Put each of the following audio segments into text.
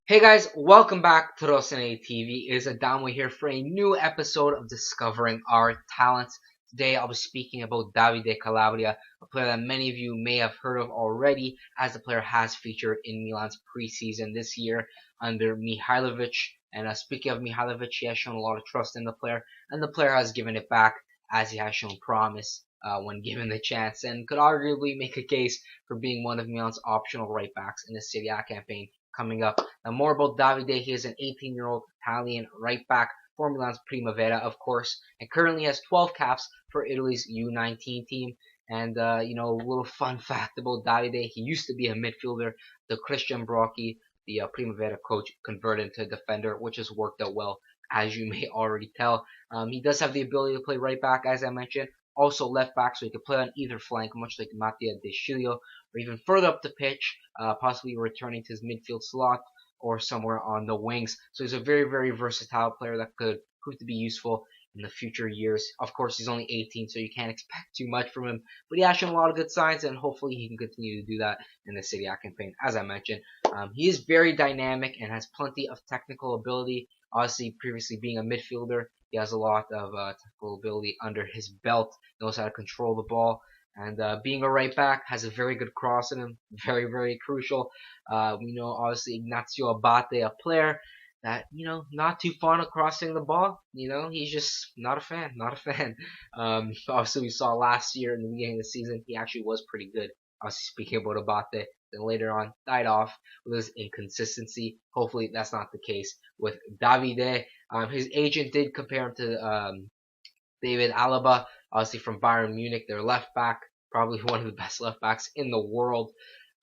Hey guys, welcome back to Rossoneri TV. It is Adamo here for a new episode of Discovering Our Talents. Today I'll be speaking about Davide Calabria, a player that many of you may have heard of already, as the player has featured in Milan's preseason this year under Mihailovic. And speaking of Mihailovic, he has shown a lot of trust in the player, and the player has given it back as he has shown promise when given the chance, and could arguably make a case for being one of Milan's optional right backs in the Serie A campaign coming up. Now, more about Davide. He is an 18-year-old Italian right back for Milan's Primavera, of course, and currently has 12 caps for Italy's U19 team. And, a little fun fact about Davide, he used to be a midfielder. The Christian Brocchi, the Primavera coach, converted into a defender, which has worked out well, as you may already tell. He does have the ability to play right back, as I mentioned, also left back, so he could play on either flank, much like Mattia De Sciglio, or even further up the pitch, possibly returning to his midfield slot or somewhere on the wings. So he's a very, very versatile player that could prove to be useful in the future years. Of course, he's only 18, so you can't expect too much from him, but he has shown a lot of good signs, and hopefully he can continue to do that in the Serie A campaign, as I mentioned. He is very dynamic and has plenty of technical ability. Obviously, previously being a midfielder, he has a lot of technical ability under his belt, knows how to control the ball, and being a right back, has a very good cross in him, very, very crucial. We know, obviously, Ignazio Abate, a player that, not too fond of crossing the ball. He's just not a fan, not a fan. Obviously, we saw last year in the beginning of the season, he actually was pretty good. Obviously, speaking about Abate, then later on died off with his inconsistency. Hopefully, that's not the case with Davide. His agent did compare him to David Alaba, obviously from Bayern Munich, their left back, probably one of the best left backs in the world.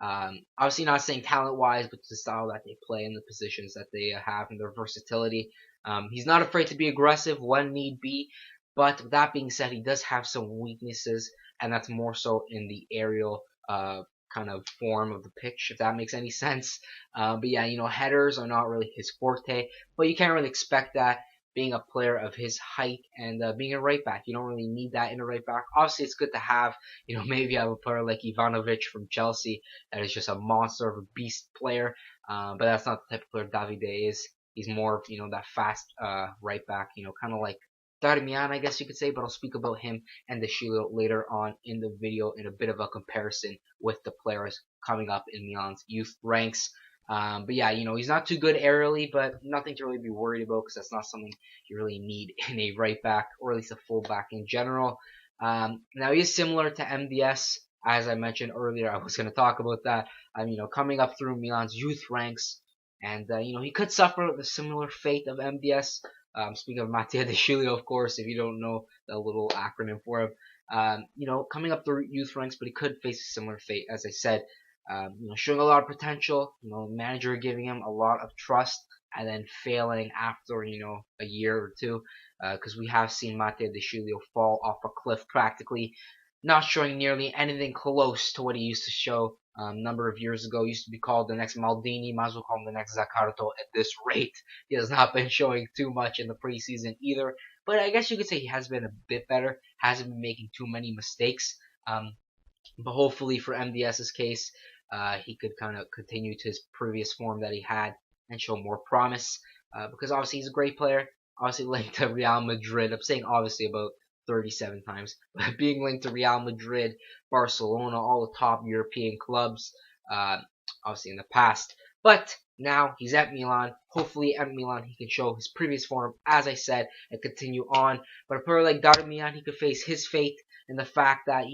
Obviously, not saying talent wise, but the style that they play and the positions that they have and their versatility. He's not afraid to be aggressive when need be, but with that being said, he does have some weaknesses, and that's more so in the aerial kind of form of the pitch, if that makes any sense. But yeah, headers are not really his forte, but you can't really expect that being a player of his height and being a right back. You don't really need that in a right back. Obviously, it's good to have, maybe you have a player like Ivanovic from Chelsea that is just a monster of a beast player, but that's not the type of player Davide is. He's more of, that fast right back, kind of like Darmian, I guess you could say, but I'll speak about him and De Sciglio later on in the video in a bit of a comparison with the players coming up in Milan's youth ranks. But yeah, he's not too good aerially, but nothing to really be worried about because that's not something you really need in a right back or at least a full back in general. Now he's similar to MDS, as I mentioned earlier. I was going to talk about that. Coming up through Milan's youth ranks, and he could suffer the similar fate of MDS. Speaking of Mattia De Sciglio, of course, if you don't know the little acronym for him, coming up through youth ranks, but he could face a similar fate, as I said. Showing a lot of potential, manager giving him a lot of trust, and then failing after, a year or two, because we have seen Mattia De Sciglio fall off a cliff practically, not showing nearly anything close to what he used to show a number of years ago. He used to be called the next Maldini, might as well call him the next Zaccardo at this rate. He has not been showing too much in the preseason either, but I guess you could say he has been a bit better, hasn't been making too many mistakes. But hopefully for MDS's case, he could kind of continue to his previous form that he had and show more promise. Because obviously he's a great player, obviously linked to Real Madrid. I'm saying obviously about 37 times, but being linked to Real Madrid, Barcelona, all the top European clubs, obviously in the past. But now he's at Milan. Hopefully at Milan he can show his previous form, as I said, and continue on. But a player like Darmian, he could face his fate in the fact that,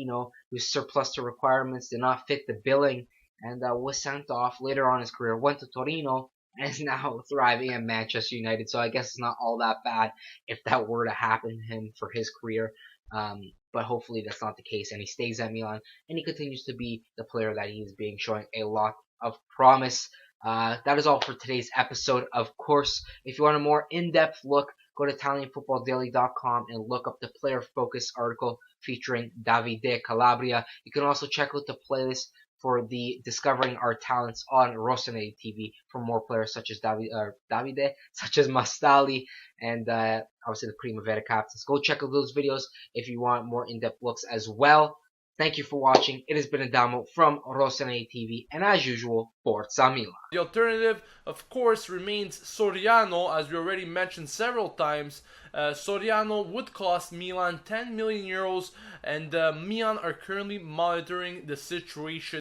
his surplus to requirements did not fit the billing and was sent off later on in his career, went to Torino, and is now thriving at Manchester United. So I guess it's not all that bad if that were to happen to him for his career. But hopefully that's not the case, and he stays at Milan, and he continues to be the player that he is being, showing a lot of promise. That is all for today's episode. Of course, if you want a more in-depth look, go to ItalianFootballDaily.com and look up the player focus article featuring Davide Calabria. You can also check out the playlist for the Discovering Our Talents on Rossoneri TV for more players such as Davide, such as Mastali, and obviously the Primavera captains. Go check out those videos if you want more in-depth looks as well. Thank you for watching. It has been Adamo from Rossoneri TV, and as usual, Forza Milan. The alternative, of course, remains Soriano, as we already mentioned several times. Soriano would cost Milan 10 million euros, and Milan are currently monitoring the situation